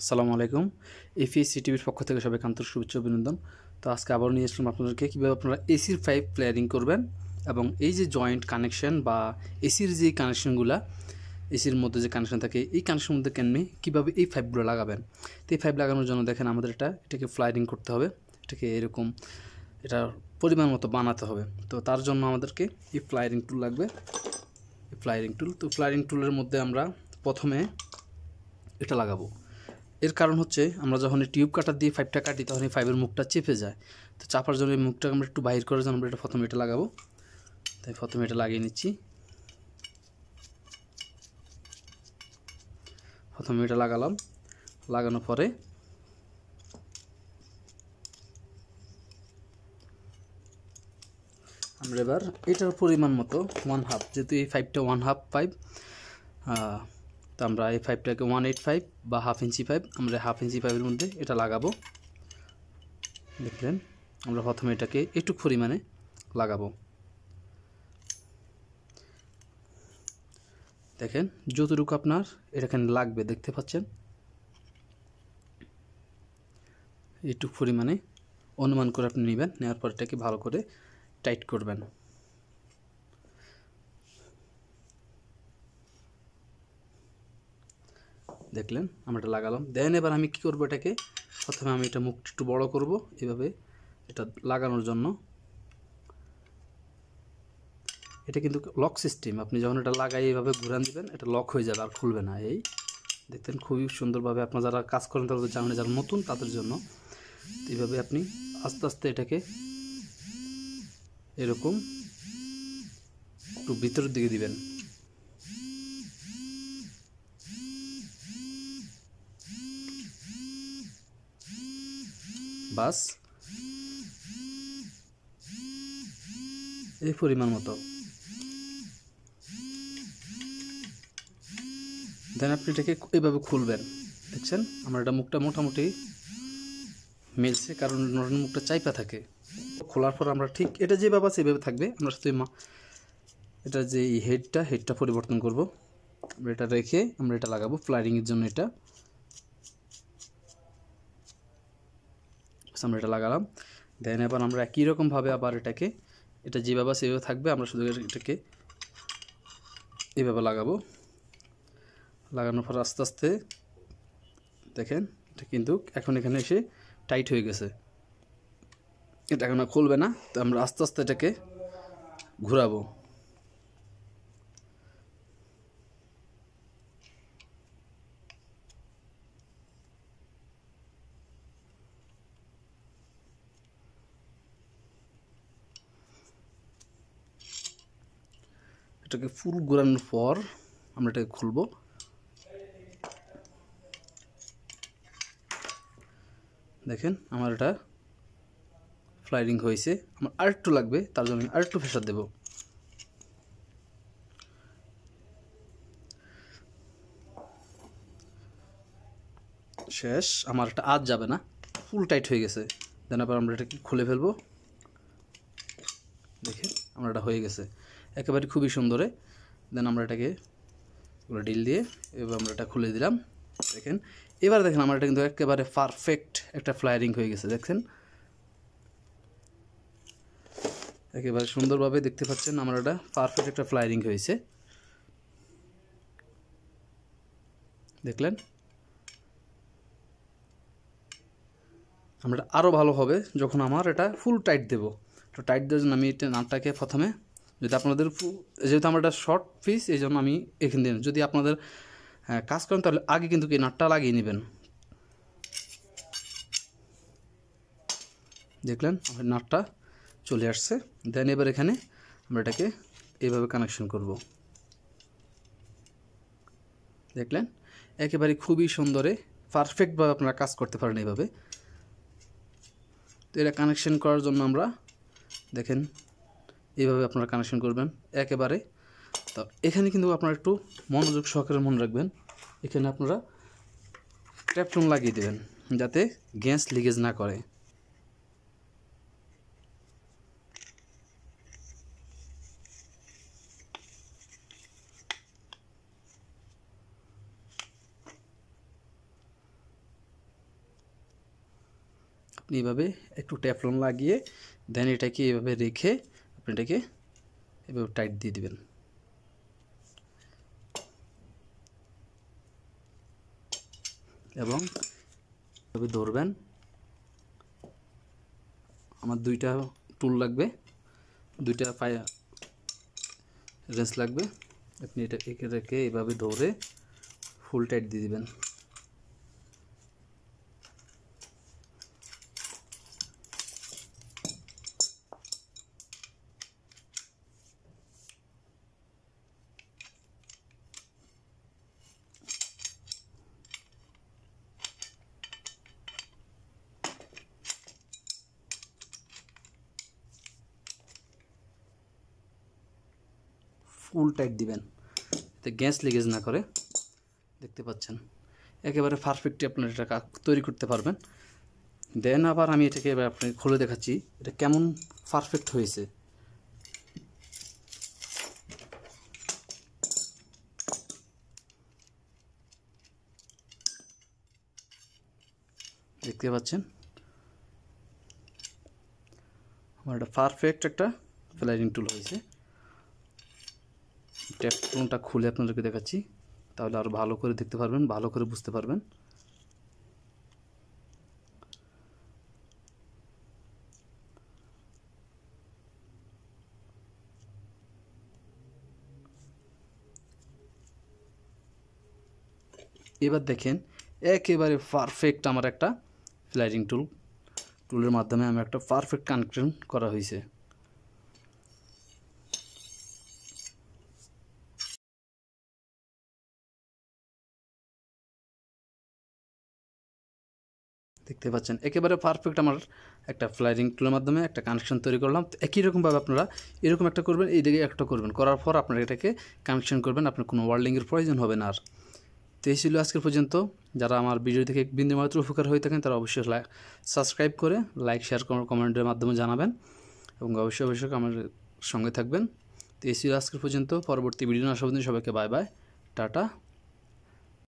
আসসালামু আলাইকুম। এফএসসিটিভির পক্ষ থেকে সবাইকে আন্তরিক শুভেচ্ছা অভিনন্দন। তো আজকে আবারও নিয়ে আসলাম আপনাদেরকে কীভাবে আপনারা এসির পাইপ প্লেয়ারিং করবেন এবং এই যে জয়েন্ট কানেকশন বা এসির যে কানেকশনগুলো এসির মধ্যে যে কানেকশন থাকে এই কানেকশনের মধ্যে কেনমে কীভাবে এই পাইপগুলো লাগাবেন। তো এই পাইপ লাগানোর জন্য দেখেন আমাদের এটাকে ফ্লায়ারিং করতে হবে, এটাকে এরকম এটা পরিমাণ মতো বানাতে হবে। তো তার জন্য আমাদেরকে এই ফ্লায়ারিং টুল লাগবে, এই ফ্লায়ারিং টুল। তো ফ্লায়ারিং টুলের মধ্যে আমরা প্রথমে এটা লাগাবো। এর কারণ হচ্ছে আমরা যখন এই টিউব কাটার দিয়ে পাইপটা কাটি তখন এই পাইপের মুখটা চেপে যায়। তো চাপার জন্য এই মুখটাকে আমরা একটু বাইর করার জন্য আমরা এটা প্রথমে এটা লাগাবো। তাই প্রথমে এটা লাগিয়ে নিচ্ছি। প্রথমে এটা লাগালাম, লাগানোর পরে আমরা এবার এটার পরিমাণ মতো 1/2, যেহেতু এই পাইপটা 1/2 পাইপ, তো আমরা এই পাইপটাকে 1/8 বা 1/2 ইঞ্চি পাইপ, আমরা 1/2 ইঞ্চি পাইপের মধ্যে এটা লাগাবো। দেখলেন, আমরা প্রথমে এটাকে একটু পরিমাণে লাগাবো। দেখেন যতটুকু আপনার এখানে লাগবে দেখতে পাচ্ছেন, একটু পরিমাণে অনুমান করে আপনি নেবেন। নেওয়ার পর এটাকে ভালো করে টাইট করবেন। দেখলেন আমরা এটা লাগালাম। দেন এবার আমি কি করব, এটাকে প্রথমে আমি এটা মুখটা একটু বড় করব এভাবে এটা লাগানোর জন্য। এটা কিন্তু লক সিস্টেম, আপনি যখন এটা লাগাই এইভাবে ঘুরান দিবেন এটা লক হয়ে যাবে আর খুলবে না। এই দেখতেন খুবই সুন্দরভাবে, আপনারা যারা কাজ করেন তাদের জানেন, যারা নতুন তাদের জন্য এইভাবে আপনি আস্তে আস্তে এটাকে এরকম একটু ভিতরের দিকে দিবেন। বাস এই পরিমাণ মতো। দেন আপনি এটাকে এইভাবে খুলবেন। দেখছেন আমার এটা মুখটা মোটামুটি মিলছে, কারণ নরম মুখটা চাইপা থাকে। খোলার পর আমরা ঠিক এটা যেভাবে আছে এভাবে থাকবে। আমরা শুধু এটা যে হেডটা পরিবর্তন করব। আমরা এটা রেখে আমরা এটা লাগাবো ফ্লায়ারিংয়ের জন্য। এটা আমরা এটা লাগালাম। দেন এবার আমরা একই রকমভাবে আবার এটা যেভাবে আছে এভাবে থাকবে। আমরা শুধু এটাকে এইভাবে লাগাবো। লাগানোর পর আস্তে আস্তে দেখেন এটা কিন্তু এখন এখানে এসে টাইট হয়ে গেছে, এটা এখন আর খুলবে না। তো আমরা আস্তে আস্তে এটাকে ঘোরাবো। এটাকে ফুল ঘোরানোর পর আমরা এটাকে খুলবো। দেখেন আমার এটা ফ্লায়ারিং হয়েছে। আমার আরেকটু লাগবে, তার জন্য আমি আরেকটু প্রেসার দেব। শেষ, আমার এটা আজ যাবে না, ফুল টাইট হয়ে গেছে। দেন আবার আমরা এটাকে খুলে ফেলবো। দেখেন আমার এটা হয়ে গেছে একেবারে খুবই সুন্দরে। দেন আমরা এটাকে ডিল দিয়ে এবার আমরা এটা খুলে দিলাম। দেখেন এবার দেখেন আমার এটা কিন্তু একেবারে পারফেক্ট একটা ফ্লায়ারিং হয়ে গেছে। দেখছেন একেবারে সুন্দরভাবে দেখতে পাচ্ছেন আমার এটা পারফেক্ট একটা ফ্লায়ারিং হয়েছে। দেখলেন আমরা আরও ভালো হবে যখন আমার এটা ফুল টাইট দেব। তো টাইট দেওয়ার জন্য আমি এটা নাটটাকে প্রথমে, যদি আপনাদের যেহেতু আমার এটা শর্ট পিস এই জন্য আমি এখান দিয়ে, যদি আপনাদের কাজ করেন তাহলে আগে কিন্তু এই নাটটা লাগিয়ে নেবেন। দেখলেন আমার নাটটা চলে আসছে। দেন এবার এখানে আমরা এটাকে এইভাবে কানেকশন করব। দেখলেন একেবারে খুবই সুন্দরে পারফেক্টভাবে আপনারা কাজ করতে পারেন এইভাবে। তো এটা কানেকশন করার জন্য আমরা দেখেন এইভাবে আপনারা কানেকশন করবেন একেবারে। তো এখানে কিন্তু আপনারা একটু মনোযোগ সহকারে মনে রাখবেন, এখানে আপনারা ট্যাপটন লাগিয়ে দেবেন যাতে গ্যাস লিকেজ না করে। আপনি এভাবে একটু ট্যাফলন লাগিয়ে দেন এটাকে এভাবে রেখে আপনি এটাকে এভাবে টাইট দিয়ে দিবেন। এবং এভাবে ধরবেন। আমার দুইটা টুল লাগবে, দুইটা রেঞ্চ লাগবে। আপনি এটা একে রেখে এভাবে ধরে ফুল টাইট দিয়ে দিবেন। ফুল টাইট দিবেন যাতে গ্যাস লিকেজ না করে। দেখতে পাচ্ছেন একেবারে পারফেক্টলি আপনার এটা তৈরি করতে পারবেন। দেন আবার আমি এটাকে এবার আপনাকে খুলে দেখাচ্ছি এটা কেমন পারফেক্ট হয়েছে। দেখতে পাচ্ছেন আমার এটা পারফেক্ট একটা ফ্লাইরিং টুল হয়েছে। ট্যাপটা খুলে আপনাদেরকে দেখাচ্ছি, তাহলে আরও ভালো করে দেখতে পারবেন, ভালো করে বুঝতে পারবেন। এবার দেখেন একেবারে পারফেক্ট আমার একটা ফ্লাইরিং টুলের মাধ্যমে আমি একটা পারফেক্ট কানেকশন করা হয়েছে। দেখতে পাচ্ছেন একেবারে পারফেক্ট আমার একটা ফ্লাইরিং টুলের মাধ্যমে একটা কানেকশন তৈরি করলাম। একই রকমভাবে আপনারা এরকম একটা করবেন, এই দিকে একটা করবেন, করার পর আপনারা এটাকে কানেকশন করবেন, আপনার কোনো ওয়ার্ল্ডিংয়ের প্রয়োজন হবে না আর। তো এই ছিল আজকের পর্যন্ত। যারা আমার ভিডিও থেকে বিন্দুমাত্র উপকার হয়ে থাকেন তারা অবশ্যই সাবস্ক্রাইব করে লাইক শেয়ার কমেন্টের মাধ্যমে জানাবেন এবং অবশ্যই আমার সঙ্গে থাকবেন। তো এই ছিল আজকের পর্যন্ত। পরবর্তী ভিডিও আসা পর্যন্ত সবাইকে বাই বাই, টাটা।